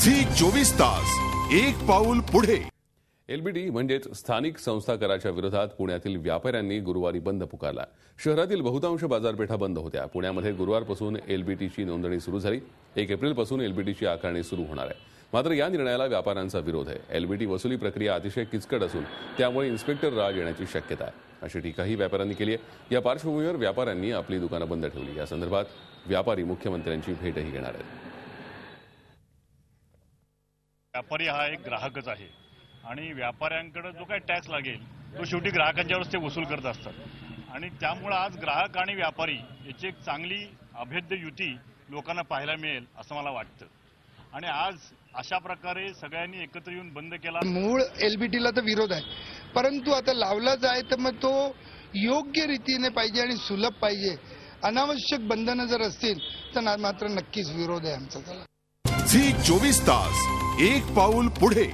Zee 24 तास एक पाऊल पुढे। एलबीटी म्हणजेच स्थानिक संस्था कराच्या विरोधात पुण्यातील व्यापाऱ्यांनी गुरुवारी बंद पुकारला। शहरातील बहुतांश बाजारपेठा बंद होत्या। पुण्यामध्ये गुरुवारपासून एलबीटीची नोंदणी सुरू झाली। 1 एप्रिलपासून एलबीटीची आकारणी सुरू होणार आहे। मात्र या निर्णयाला व्यापाऱ्यांचा विरोध आहे। एलबीटी वसुली प्रक्रिया अतिशय किचकट असून त्यामुळे इन्स्पेक्टर राज येण्याची शक्यता आहे, अशी टीकाही व्यापाऱ्यांनी केली आहे। या पार्श्वभूमीवर व्यापाऱ्यांनी आपली दुकानं बंद ठेवली। या संदर्भात व्यापारी मुख्यमंत्र्यांची भेटही घेणार आहेत। व्यापारी हा एक ग्राहकच आहे आणि व्यापाऱ्यांकडे जो काही टॅक्स लागेल तो शेवटी ग्राहकांच्यावरच ते वसूल करत असतात आणि त्यामुळे आज ग्राहक आणि व्यापारी याची एक चांगली अभेद्य युती लोकांना पाहायला मिळेल असं मला वाटतं। आणि आज अशा प्रकारे सगळ्यांनी एकत्र येऊन बंद केला। मूळ एलबीटीला तर विरोध आहे, परंतु आता लावलाच आहे तर मग तो योग्य रीतीने पाहिजे आणि सुलभ पाहिजे। अनावश्यक बंधनं जर असतील तर मात्र नक्कीच विरोध आहे आमचा। त्याला झी 24 तास एक पाऊल पुढे।